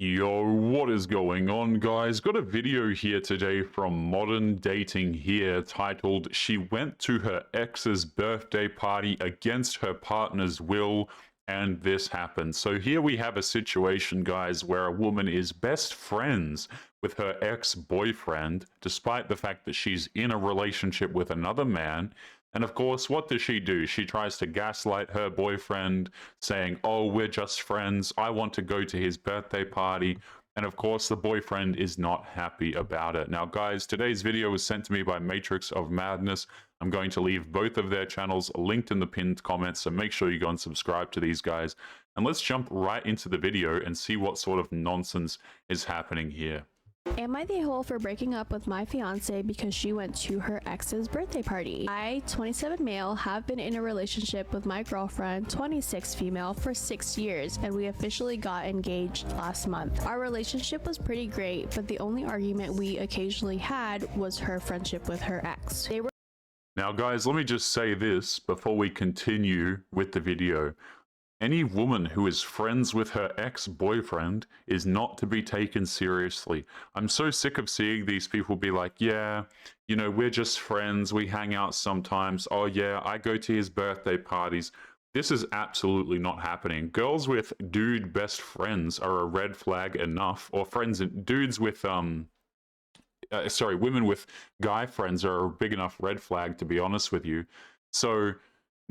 Yo, what is going on, guys? Got a video here today from Modern Dating here titled "She Went to Her Ex's Birthday Party Against Her Partner's Will and This Happened." So here we have a situation, guys, where a woman is best friends with her ex-boyfriend, despite the fact that she's in a relationship with another man. And of course, what does she do? She tries to gaslight her boyfriend, saying, "Oh, we're just friends. I want to go to his birthday party." And of course, the boyfriend is not happy about it. Now, guys, today's video was sent to me by Matrix of Madness. I'm going to leave both of their channels linked in the pinned comments, so make sure you go and subscribe to these guys. And let's jump right into the video and see what sort of nonsense is happening here. Am I the hole for breaking up with my fiance because she went to her ex's birthday party? I, 27 male, have been in a relationship with my girlfriend, 26 female, for 6 years, and we officially got engaged last month. Our relationship was pretty great, but the only argument we occasionally had was her friendship with her ex. Now, guys, let me just say this before we continue with the video. Any woman who is friends with her ex-boyfriend is not to be taken seriously. I'm so sick of seeing these people be like, yeah, you know, we're just friends, we hang out sometimes. Oh yeah, I go to his birthday parties. This is absolutely not happening. Girls with dude best friends are a red flag enough, or dudes with, women with guy friends are a big enough red flag, to be honest with you. So,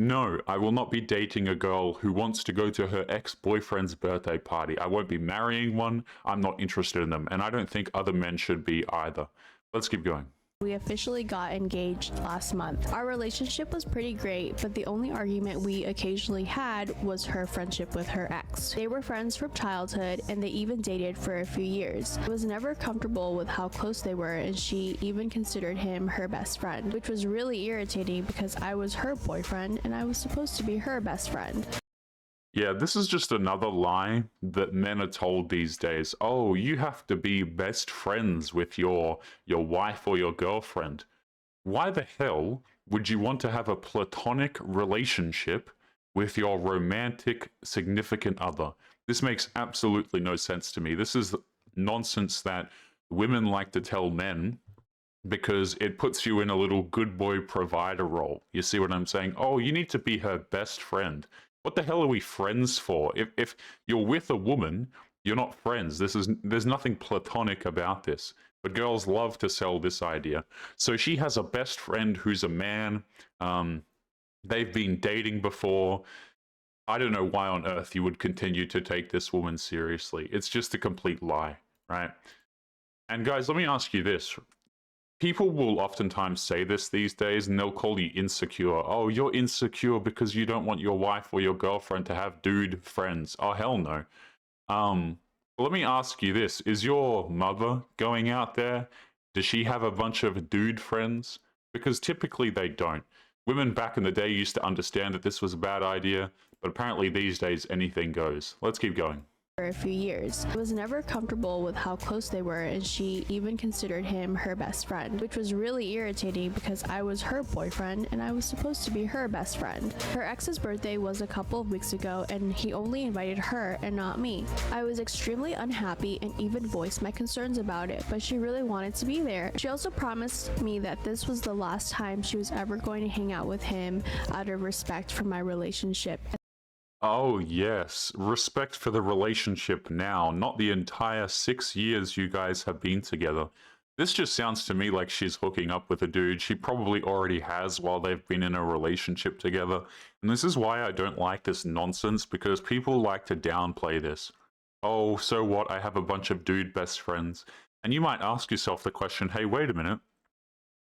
no, I will not be dating a girl who wants to go to her ex-boyfriend's birthday party. I won't be marrying one. I'm not interested in them, and I don't think other men should be either. Let's keep going. We officially got engaged last month. Our relationship was pretty great, but the only argument we occasionally had was her friendship with her ex. They were friends from childhood, and they even dated for a few years. I was never comfortable with how close they were, and she even considered him her best friend, which was really irritating because I was her boyfriend and I was supposed to be her best friend. Yeah, this is just another lie that men are told these days. Oh, you have to be best friends with your wife or your girlfriend. Why the hell would you want to have a platonic relationship with your romantic significant other? This makes absolutely no sense to me. This is nonsense that women like to tell men because it puts you in a little good boy provider role. You see what I'm saying? Oh, you need to be her best friend. What the hell are we friends for? If you're with a woman, you're not friends. There's nothing platonic about this. But girls love to sell this idea. So she has a best friend who's a man. They've been dating before. I don't know why on earth you would continue to take this woman seriously. It's just a complete lie, right? And guys, let me ask you this. People will oftentimes say this these days, and they'll call you insecure. Oh, you're insecure because you don't want your wife or your girlfriend to have dude friends. Oh, hell no. Let me ask you this. Is your mother going out there? Does she have a bunch of dude friends? Because typically they don't. Women back in the day used to understand that this was a bad idea, but apparently these days anything goes. Let's keep going. For a few years. I was never comfortable with how close they were, and she even considered him her best friend, which was really irritating because I was her boyfriend and I was supposed to be her best friend. Her ex's birthday was a couple of weeks ago, and he only invited her and not me. I was extremely unhappy and even voiced my concerns about it, but she really wanted to be there. She also promised me that this was the last time she was ever going to hang out with him out of respect for my relationship. Oh, yes. Respect for the relationship now, not the entire 6 years you guys have been together. This just sounds to me like she's hooking up with a dude she probably already has while they've been in a relationship together. And this is why I don't like this nonsense, because people like to downplay this. Oh, so what? I have a bunch of dude best friends. And you might ask yourself the question, hey, wait a minute.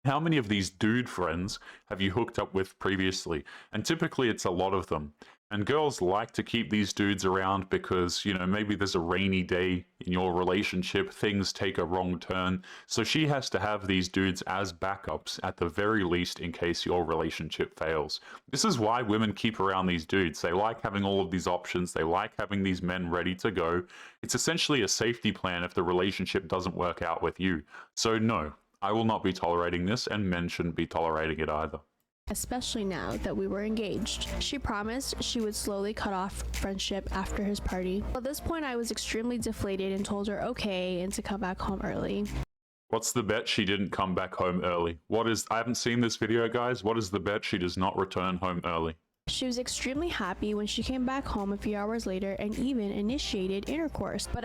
How many of these dude friends have you hooked up with previously? And typically it's a lot of them. And girls like to keep these dudes around because, you know, maybe there's a rainy day in your relationship, things take a wrong turn. So she has to have these dudes as backups at the very least in case your relationship fails. This is why women keep around these dudes. They like having all of these options. They like having these men ready to go. It's essentially a safety plan if the relationship doesn't work out with you. So no, I will not be tolerating this, and men shouldn't be tolerating it either. especially now that we were engaged. She promised she would slowly cut off friendship after his party. At this point, I was extremely deflated and told her okay and to come back home early. What's the bet she didn't come back home early? I haven't seen this video, guys. What is the bet she does not return home early? She was extremely happy when she came back home a few hours later and even initiated intercourse, but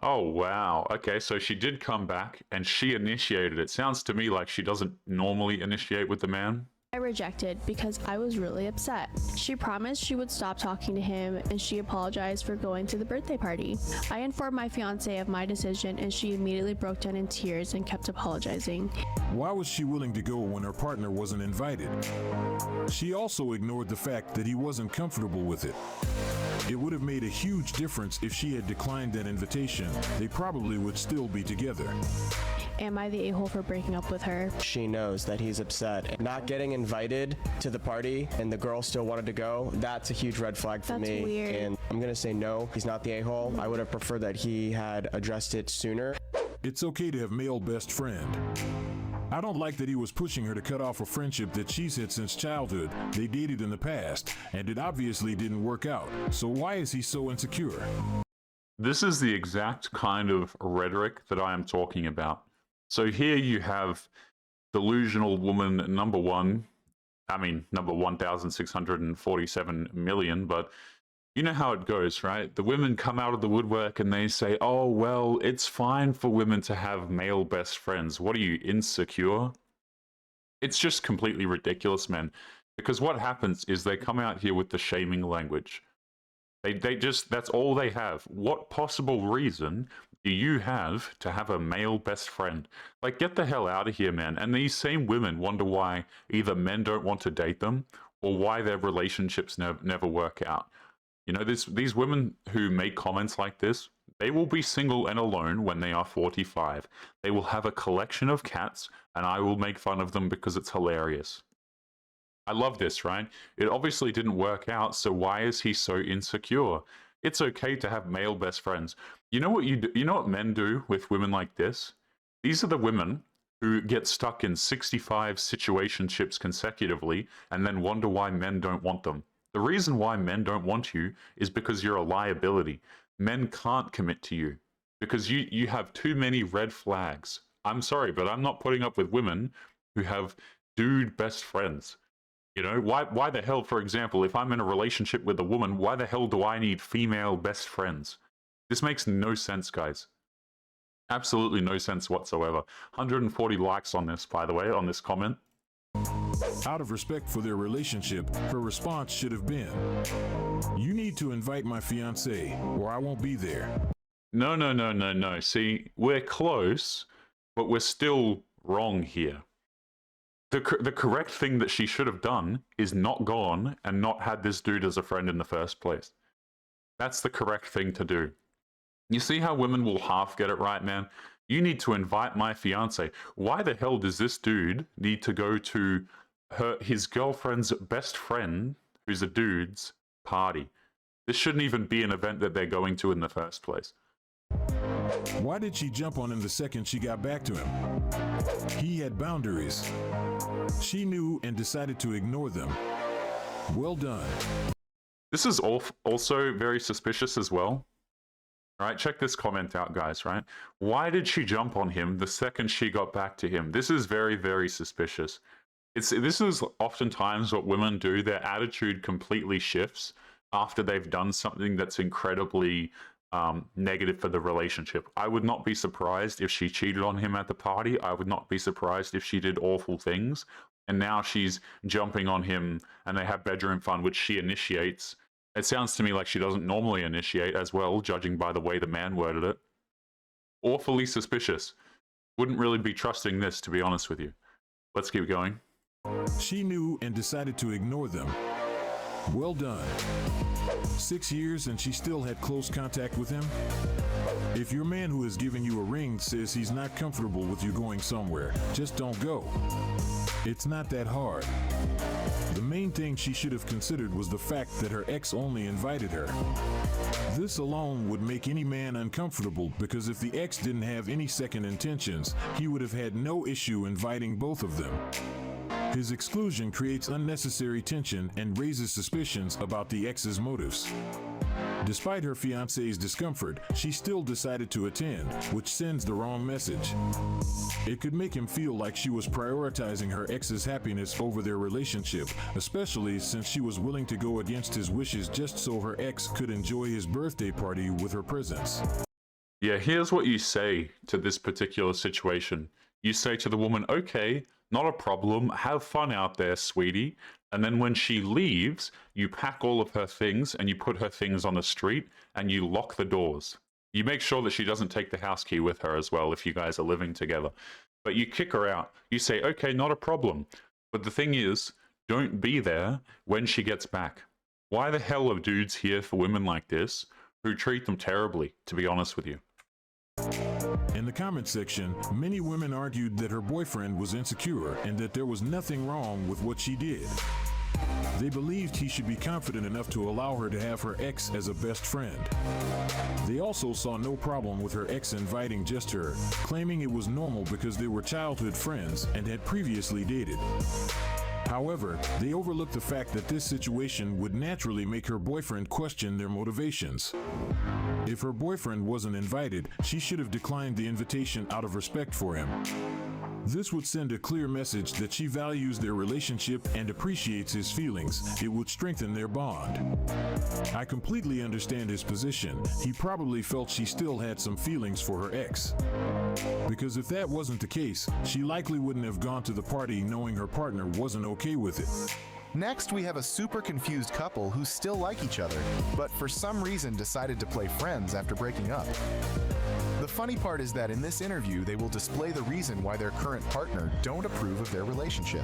Oh, wow. Okay, so she did come back and she initiated it. Sounds to me like she doesn't normally initiate with the man. I rejected because I was really upset. She promised she would stop talking to him and she apologized for going to the birthday party. I informed my fiance of my decision and she immediately broke down in tears and kept apologizing. Why was she willing to go when her partner wasn't invited? She also ignored the fact that he wasn't comfortable with it. It would have made a huge difference if she had declined that invitation. They probably would still be together. Am I the a-hole for breaking up with her? She knows that he's upset. Not getting invited to the party and the girl still wanted to go, that's a huge red flag for me. That's weird. And I'm gonna say no, he's not the a-hole. I would have preferred that he had addressed it sooner. It's okay to have male best friend. I don't like that he was pushing her to cut off a friendship that she's had since childhood. They dated in the past, and it obviously didn't work out. So why is he so insecure? This is the exact kind of rhetoric that I am talking about. So here you have delusional woman number 1,647 million, but you know how it goes, right? The women come out of the woodwork and they say, oh, well, it's fine for women to have male best friends. What are you, insecure? It's just completely ridiculous, man. Because what happens is they come out here with the shaming language. That's all they have. What possible reason do you have to have a male best friend? Like, get the hell out of here, man. And these same women wonder why either men don't want to date them or why their relationships never work out. You know, these women who make comments like this, they will be single and alone when they are 45. They will have a collection of cats, and I will make fun of them because it's hilarious. I love this, right? It obviously didn't work out, so why is he so insecure? It's okay to have male best friends. You know what you know what men do with women like this? These are the women who get stuck in 65 situationships consecutively and then wonder why men don't want them. The reason why men don't want you is because you're a liability. Men can't commit to you because you have too many red flags. I'm sorry, but I'm not putting up with women who have dude best friends. You know, why the hell, for example, if I'm in a relationship with a woman, why the hell do I need female best friends? This makes no sense, guys. Absolutely no sense whatsoever. 140 likes on this, by the way, on this comment. Out of respect for their relationship, her response should have been, you need to invite my fiancé, or I won't be there. No. See, we're close, but we're still wrong here. The correct thing that she should have done is not gone and not had this dude as a friend in the first place. That's the correct thing to do. You see how women will half get it right, man? You need to invite my fiance. Why the hell does this dude need to go to his girlfriend's best friend, who's a dude's, party? This shouldn't even be an event that they're going to in the first place. Why did she jump on him the second she got back to him? He had boundaries. She knew and decided to ignore them. Well done. This is also very suspicious as well. All right, check this comment out, guys, right? Why did she jump on him the second she got back to him? This is very, very suspicious. This is oftentimes what women do. Their attitude completely shifts after they've done something that's incredibly negative for the relationship. I would not be surprised if she cheated on him at the party. I would not be surprised if she did awful things. And now she's jumping on him and they have bedroom fun, which she initiates. It sounds to me like she doesn't normally initiate as well, judging by the way the man worded it. Awfully suspicious. Wouldn't really be trusting this, to be honest with you. Let's keep going. She knew and decided to ignore them. Well done. 6 years and she still had close contact with him? If your man who has given you a ring says he's not comfortable with you going somewhere, just don't go. It's not that hard. The main thing she should have considered was the fact that her ex only invited her. This alone would make any man uncomfortable because if the ex didn't have any second intentions, he would have had no issue inviting both of them. His exclusion creates unnecessary tension and raises suspicions about the ex's motives. Despite her fiancé's discomfort, she still decided to attend, which sends the wrong message. It could make him feel like she was prioritizing her ex's happiness over their relationship, especially since she was willing to go against his wishes just so her ex could enjoy his birthday party with her presence. Yeah, here's what you say to this particular situation. You say to the woman, okay, not a problem, have fun out there, sweetie. And then when she leaves, you pack all of her things and you put her things on the street and you lock the doors. You make sure that she doesn't take the house key with her as well if you guys are living together. But you kick her out. You say, okay, not a problem. But the thing is, don't be there when she gets back. Why the hell are dudes here for women like this who treat them terribly, to be honest with you? In the comment section, many women argued that her boyfriend was insecure and that there was nothing wrong with what she did. They believed he should be confident enough to allow her to have her ex as a best friend. They also saw no problem with her ex inviting just her, claiming it was normal because they were childhood friends and had previously dated. However, they overlooked the fact that this situation would naturally make her boyfriend question their motivations. If her boyfriend wasn't invited, she should have declined the invitation out of respect for him. This would send a clear message that she values their relationship and appreciates his feelings. It would strengthen their bond. I completely understand his position. He probably felt she still had some feelings for her ex. Because if that wasn't the case, she likely wouldn't have gone to the party knowing her partner wasn't okay with it. Next, we have a super confused couple who still like each other, but for some reason decided to play friends after breaking up. The funny part is that in this interview, they will display the reason why their current partner don't approve of their relationship.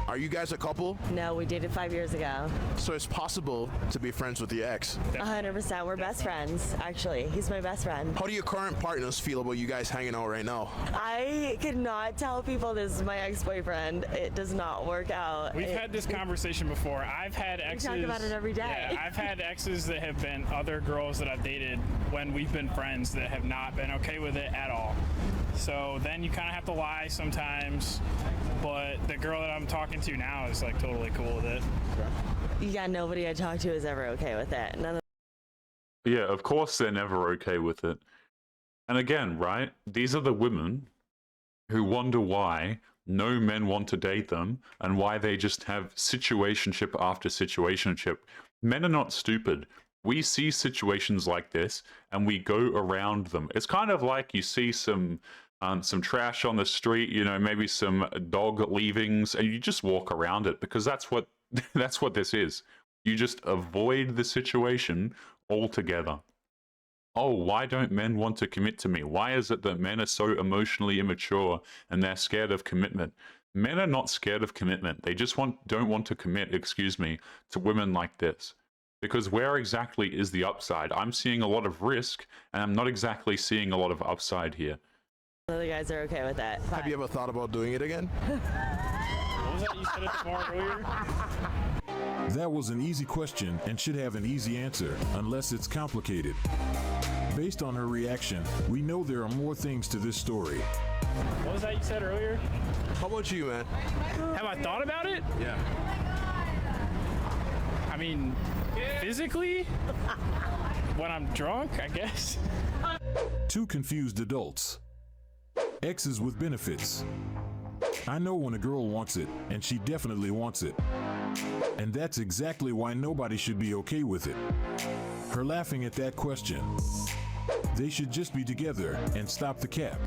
Are you guys a couple? No, we dated 5 years ago. So it's possible to be friends with the ex. 100%. We're best friends, actually. He's my best friend. How do your current partners feel about you guys hanging out right now? I cannot tell people this is my ex-boyfriend. It does not work out. We've had this conversation before. I've had exes. We talk about it every day. Yeah, I've had exes that have been other girls that I've dated when we've been friends that have not been okay with it at all. So then you kind of have to lie sometimes, but the girl that I'm talking to now is like totally cool with it. Yeah, nobody I talk to is ever okay with it. None of Yeah, of course they're never okay with it. And again, right, these are the women who wonder why no men want to date them and why they just have situationship after situationship. Men are not stupid. We see situations like this and we go around them. It's kind of like you see some trash on the street, you know, maybe some dog leavings, and you just walk around it because that's what that's what this is. You just avoid the situation altogether. Oh, why don't men want to commit to me? Why is it that men are so emotionally immature and they're scared of commitment? Men are not scared of commitment. They just don't want to commit, to women like this. Because where exactly is the upside? I'm seeing a lot of risk, and I'm not exactly seeing a lot of upside here. the guys are okay with that. Have you ever thought about doing it again? What was that you said at the bar earlier? That was an easy question and should have an easy answer, unless it's complicated. Based on her reaction, we know there are more things to this story. What was that you said earlier? How about you, man? Have I thought about it? Yeah. I mean, physically? When I'm drunk, I guess. Two confused adults. Exes with benefits. I know when a girl wants it, and she definitely wants it. And that's exactly why nobody should be okay with it. Her laughing at that question. They should just be together and stop the cap.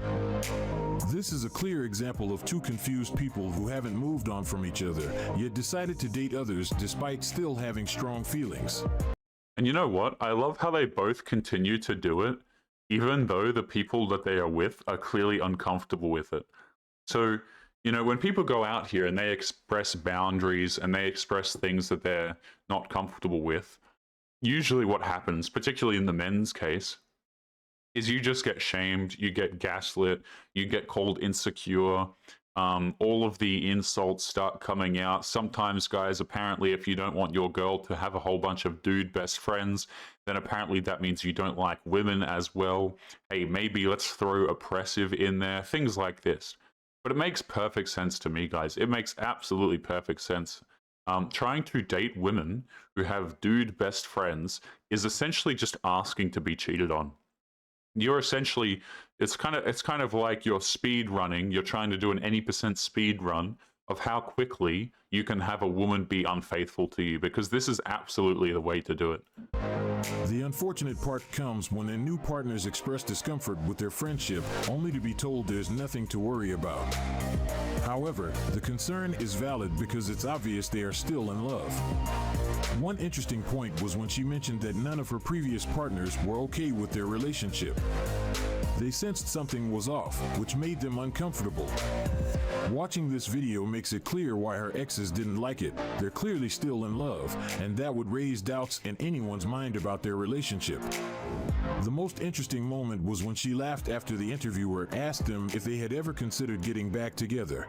This is a clear example of two confused people who haven't moved on from each other, yet decided to date others despite still having strong feelings. And you know what? I love how they both continue to do it, even though the people that they are with are clearly uncomfortable with it. So, you know, when people go out here and they express boundaries and they express things that they're not comfortable with, usually what happens, particularly in the men's case, is you just get shamed, you get gaslit, you get called insecure, all of the insults start coming out. Sometimes, guys, apparently if you don't want your girl to have a whole bunch of dude best friends, then apparently that means you don't like women as well. Hey, maybe let's throw oppressive in there, things like this. But it makes perfect sense to me, guys. It makes absolutely perfect sense. Trying to date women who have dude best friends is essentially just asking to be cheated on. You're essentially, it's kind of like you're speed running. You're trying to do an any percent speed run of how quickly you can have a woman be unfaithful to you, because this is absolutely the way to do it. The unfortunate part comes when their new partners express discomfort with their friendship, only to be told there's nothing to worry about. However, the concern is valid because it's obvious they are still in love. One interesting point was when she mentioned that none of her previous partners were okay with their relationship. They sensed something was off, which made them uncomfortable. Watching this video makes it clear why her exes didn't like it. They're clearly still in love, and that would raise doubts in anyone's mind about their relationship. The most interesting moment was when she laughed after the interviewer asked them if they had ever considered getting back together.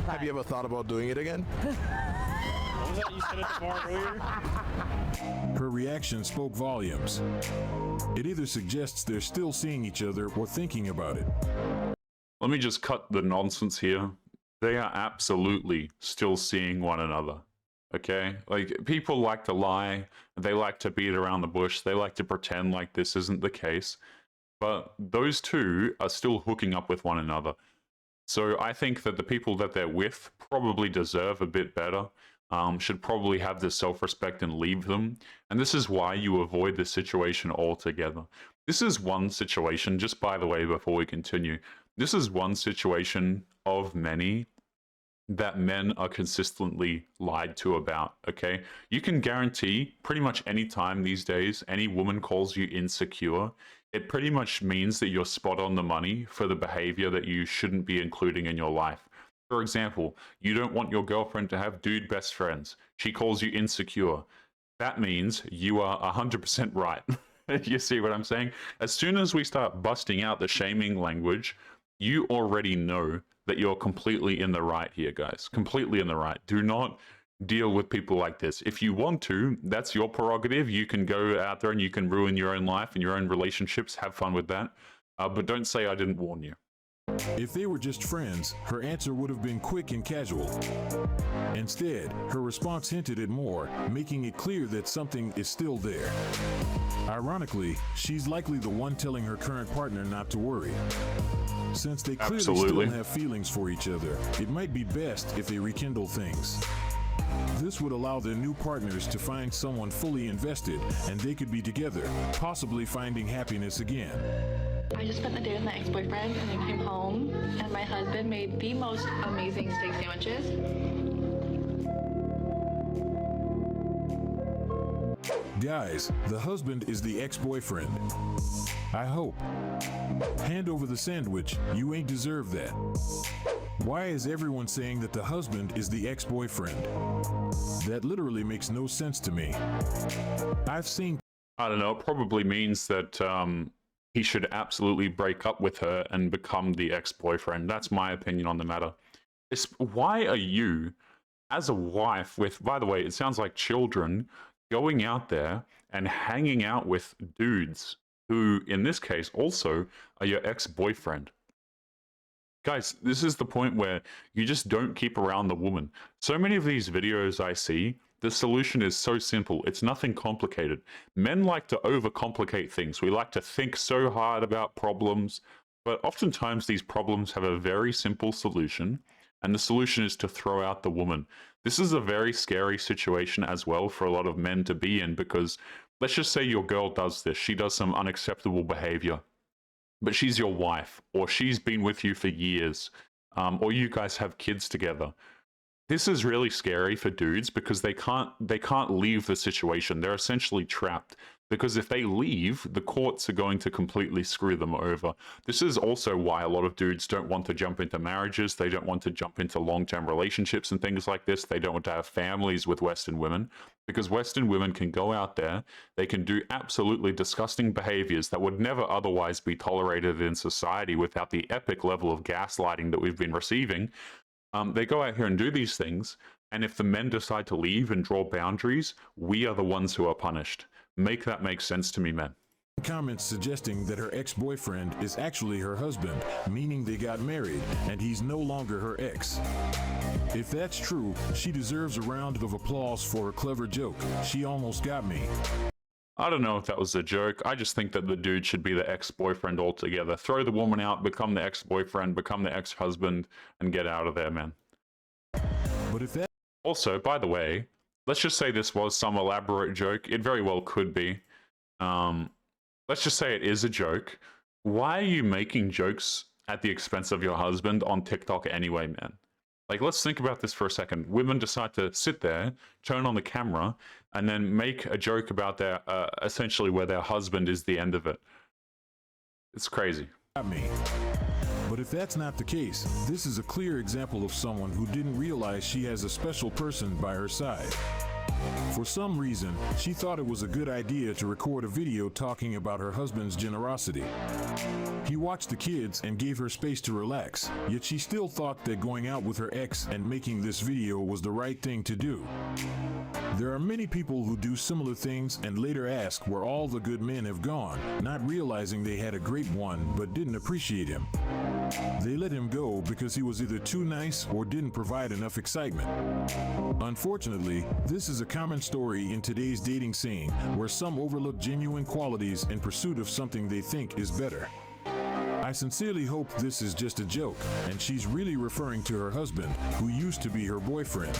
Have you ever thought about doing it again? What was that you said at the bar earlier? Her reaction spoke volumes. It either suggests they're still seeing each other or thinking about it. Let me just cut the nonsense here. They are absolutely still seeing one another. Okay? Like, people like to lie. They like to beat around the bush. They like to pretend like this isn't the case. But those two are still hooking up with one another. So I think that the people that they're with probably deserve a bit better. Should probably have the self-respect and leave them. And this is why you avoid this situation altogether. This is one situation, just by the way, before we continue, this is one situation of many that men are consistently lied to about, okay? You can guarantee pretty much any time these days, any woman calls you insecure, it pretty much means that you're spot on the money for the behavior that you shouldn't be including in your life. For example, you don't want your girlfriend to have dude best friends. She calls you insecure. That means you are 100% right. You see what I'm saying? As soon as we start busting out the shaming language, you already know that you're completely in the right here, guys. Completely in the right. Do not deal with people like this. If you want to, that's your prerogative. You can go out there and you can ruin your own life and your own relationships. Have fun with that. But don't say I didn't warn you. If they were just friends, her answer would have been quick and casual. Instead, her response hinted at more, making it clear that something is still there. Ironically, she's likely the one telling her current partner not to worry. Since they clearly still have feelings for each other, it might be best if they rekindle things. This would allow their new partners to find someone fully invested, and they could be together, possibly finding happiness again. I just spent the day with my ex-boyfriend and then came home, and my husband made the most amazing steak sandwiches. Guys, the husband is the ex-boyfriend. I hope. Hand over the sandwich, you ain't deserve that. Why is everyone saying that the husband is the ex-boyfriend? That literally makes no sense to me. I've seen... I don't know, it probably means that he should absolutely break up with her and become the ex-boyfriend. That's my opinion on the matter. Why are you, as a wife with, by the way, it sounds like children, going out there and hanging out with dudes who, in this case, also are your ex-boyfriend? Guys, this is the point where you just don't keep around the woman. So many of these videos I see, the solution is so simple. It's nothing complicated. Men like to overcomplicate things. We like to think so hard about problems, but oftentimes these problems have a very simple solution, and the solution is to throw out the woman. This is a very scary situation as well for a lot of men to be in, because let's just say your girl does this. She does some unacceptable behavior, but she's your wife, or she's been with you for years, or you guys have kids together. This is really scary for dudes because they can't leave the situation. They're essentially trapped, because if they leave, the courts are going to completely screw them over. This is also why a lot of dudes don't want to jump into marriages. They don't want to jump into long-term relationships and things like this. They don't want to have families with Western women, because Western women can go out there, they can do absolutely disgusting behaviors that would never otherwise be tolerated in society without the epic level of gaslighting that we've been receiving. They go out here and do these things, and if the men decide to leave and draw boundaries, we are the ones who are punished. Make that make sense to me, men. comments suggesting that her ex-boyfriend is actually her husband, meaning they got married and he's no longer her ex. If that's true, she deserves a round of applause for her clever joke. She almost got me. I don't know if that was a joke. I just think that the dude should be the ex-boyfriend altogether. Throw the woman out, become the ex-boyfriend, become the ex-husband, and get out of there, man. But if that Also, by the way, let's just say this was some elaborate joke. It very well could be. Let's just say it is a joke. Why are you making jokes at the expense of your husband on TikTok anyway, man? Like, let's think about this for a second. Women decide to sit there, turn on the camera, and then make a joke about their, essentially where their husband is the end of it. It's crazy. got me. But if that's not the case, this is a clear example of someone who didn't realize she has a special person by her side. For some reason, she thought it was a good idea to record a video talking about her husband's generosity. He watched the kids and gave her space to relax, yet she still thought that going out with her ex and making this video was the right thing to do. There are many people who do similar things and later ask where all the good men have gone, not realizing they had a great one but didn't appreciate him. They let him go because he was either too nice or didn't provide enough excitement. Unfortunately, this is a common story in today's dating scene where some overlook genuine qualities in pursuit of something they think is better. I sincerely hope this is just a joke and she's really referring to her husband, who used to be her boyfriend.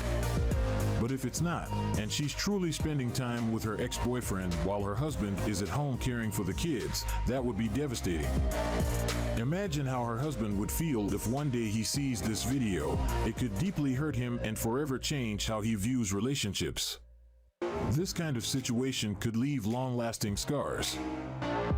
But if it's not, and she's truly spending time with her ex-boyfriend while her husband is at home caring for the kids, that would be devastating. Imagine how her husband would feel if one day he sees this video. It could deeply hurt him and forever change how he views relationships. This kind of situation could leave long-lasting scars.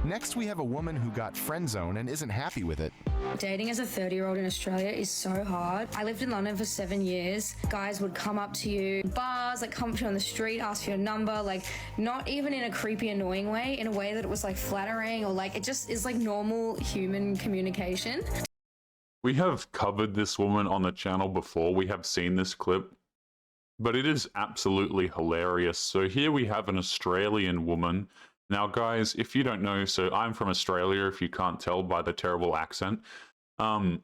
Next, we have a woman who got friend zoned and isn't happy with it. Dating as a 30-year-old in Australia is so hard. I lived in London for 7 years. Guys would come up to you in bars, like come up to you on the street, ask for your number, like not even in a creepy, annoying way, in a way that it was like flattering or like it just is like normal human communication. We have covered this woman on the channel before. We have seen this clip, but it is absolutely hilarious. So here we have an Australian woman. Now, guys, if you don't know, so I'm from Australia, if you can't tell by the terrible accent. And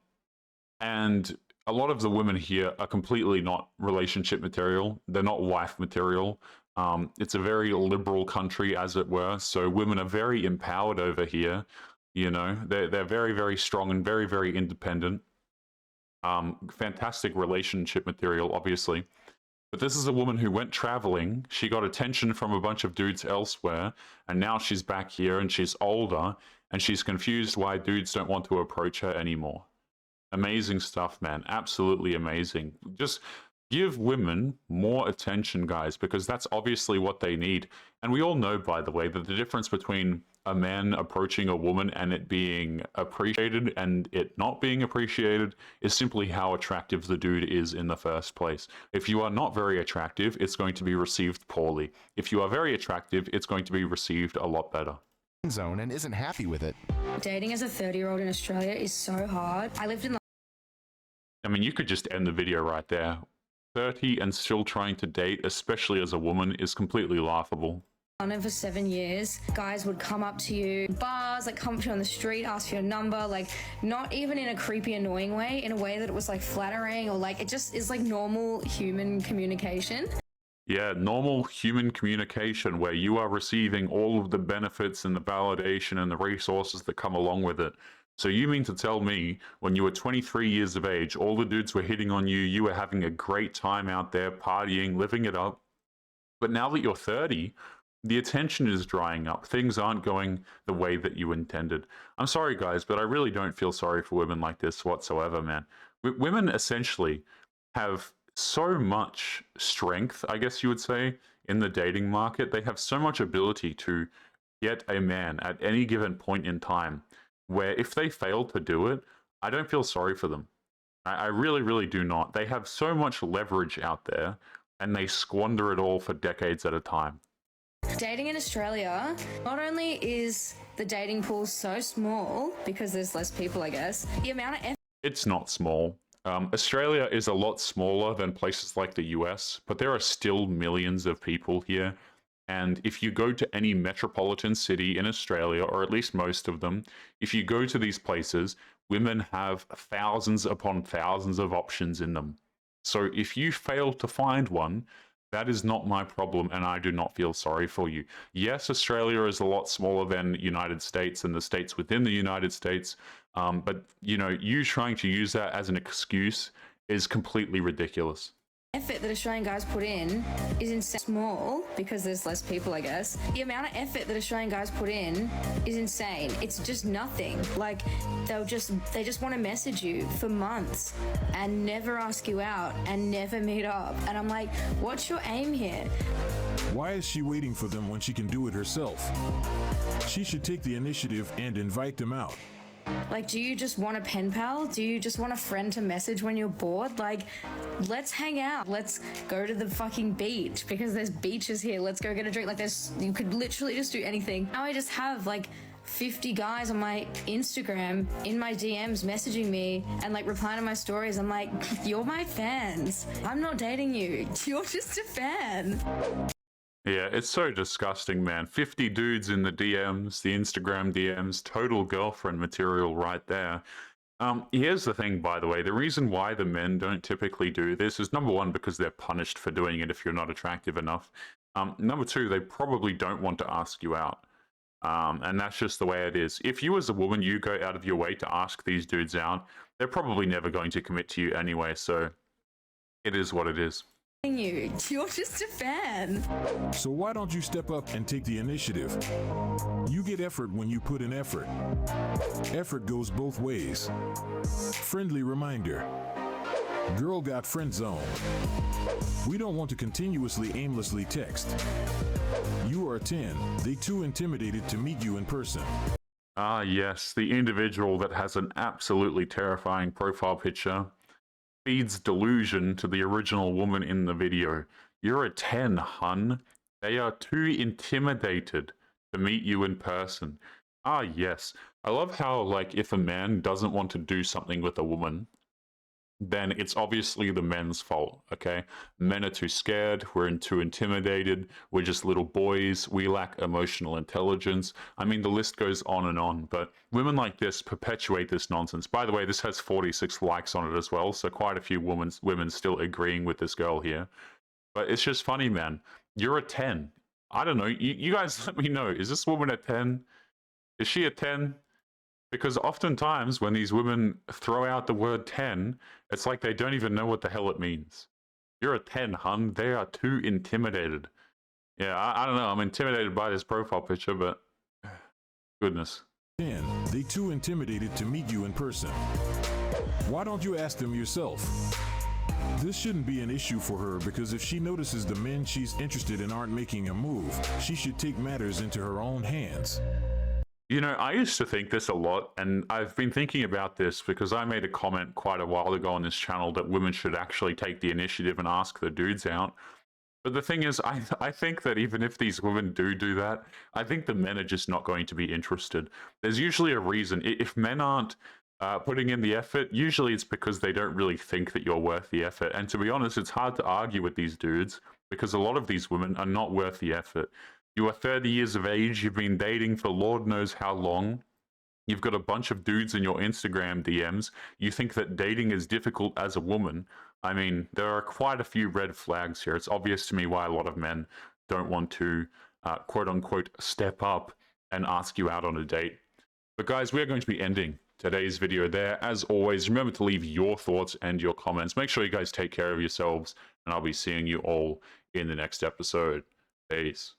a lot of the women here are completely not relationship material. They're not wife material. It's a very liberal country, as it were. So women are very empowered over here. You know, they're very, very strong and very, very independent. Fantastic relationship material, obviously. But this is a woman who went traveling. She got attention from a bunch of dudes elsewhere, and now she's back here and she's older, and she's confused why dudes don't want to approach her anymore. Amazing stuff, man. Absolutely amazing. Just give women more attention, guys, because that's obviously what they need. And we all know, by the way, that the difference between a man approaching a woman and it being appreciated and it not being appreciated is simply how attractive the dude is in the first place. If you are not very attractive, it's going to be received poorly. If you are very attractive, it's going to be received a lot better. Zone and isn't happy with it. Dating as a 30-year-old in Australia is so hard. I lived in I mean, you could just end the video right there. 30 and still trying to date, especially as a woman, is completely laughable. London for 7 years. Guys would come up to you in bars, like come up to you on the street, ask for your number, like not even in a creepy, annoying way, in a way that it was like flattering or like it just is like normal human communication. Yeah, normal human communication where you are receiving all of the benefits and the validation and the resources that come along with it. So you mean to tell me when you were 23 years of age, all the dudes were hitting on you, you were having a great time out there partying, living it up. But now that you're 30, the attention is drying up. Things aren't going the way that you intended. I'm sorry, guys, but I really don't feel sorry for women like this whatsoever, man. Women essentially have so much strength, I guess you would say, in the dating market. They have so much ability to get a man at any given point in time, where if they fail to do it, I don't feel sorry for them. I really, really do not. They have so much leverage out there, and they squander it all for decades at a time. Dating in Australia, not only is the dating pool so small, because there's less people, I guess, the amount of effort... It's not small. Australia is a lot smaller than places like the US, but there are still millions of people here. And if you go to any metropolitan city in Australia, or at least most of them, if you go to these places, women have thousands upon thousands of options in them. So if you fail to find one, that is not my problem, and I do not feel sorry for you. Yes, Australia is a lot smaller than United States and the states within the United States, but you know, you trying to use that as an excuse is completely ridiculous. Effort that Australian guys put in is insane. Small because there's less people, I guess. The amount of effort that Australian guys put in is insane. It's just nothing. Like they just want to message you for months and never ask you out and never meet up. And I'm like, what's your aim here? Why is she waiting for them when she can do it herself? She should take the initiative and invite them out. Like, do you just want a pen pal? Do you just want a friend to message when you're bored? Like, let's hang out. Let's go to the fucking beach because there's beaches here. Let's go get a drink. Like, you could literally just do anything. Now I just have like 50 guys on my Instagram in my DMs messaging me and like replying to my stories. I'm like, you're my fans. I'm not dating you. You're just a fan. Yeah, it's so disgusting, man. 50 dudes in the DMs, the Instagram DMs, total girlfriend material right there. Here's the thing, by the way. The reason why the men don't typically do this is, number one, because they're punished for doing it if you're not attractive enough. Number two, they probably don't want to ask you out. And that's just the way it is. If you as a woman, you go out of your way to ask these dudes out, they're probably never going to commit to you anyway, so it is what it is. You're just a fan. So why don't you step up and take the initiative? You get effort when you put in effort. Effort goes both ways. Friendly reminder. Girl got friend zone. We don't want to continuously aimlessly text. You are 10. They too intimidated to meet you in person. Ah, yes, the individual that has an absolutely terrifying profile picture feeds delusion to the original woman in the video. You're a 10, hun. They are too intimidated to meet you in person. Ah, yes. I love how, like, if a man doesn't want to do something with a woman, then it's obviously the men's fault, okay? Men are too scared, we're too intimidated, we're just little boys, we lack emotional intelligence. I mean, the list goes on, but women like this perpetuate this nonsense. By the way, this has 46 likes on it as well, so quite a few women still agreeing with this girl here. But it's just funny, man. You're a 10. I don't know, you guys let me know, is this woman a 10? Is she a 10? Because oftentimes when these women throw out the word 10, it's like they don't even know what the hell it means. You're a 10, hun. They are too intimidated. Yeah, I don't know. I'm intimidated by this profile picture, but goodness. 10. They too intimidated to meet you in person. Why don't you ask them yourself? This shouldn't be an issue for her because if she notices the men she's interested in aren't making a move, she should take matters into her own hands. You know, I used to think this a lot, and I've been thinking about this because I made a comment quite a while ago on this channel that women should actually take the initiative and ask the dudes out. But the thing is, I think that even if these women do that, I think the men are just not going to be interested. There's usually a reason. If men aren't putting in the effort, usually it's because they don't really think that you're worth the effort. And to be honest, it's hard to argue with these dudes because a lot of these women are not worth the effort. You are 30 years of age, you've been dating for Lord knows how long, you've got a bunch of dudes in your Instagram DMs, you think that dating is difficult as a woman. I mean, there are quite a few red flags here. It's obvious to me why a lot of men don't want to, quote-unquote, step up and ask you out on a date. But guys, we're going to be ending today's video there. As always, remember to leave your thoughts and your comments. Make sure you guys take care of yourselves, and I'll be seeing you all in the next episode. Peace.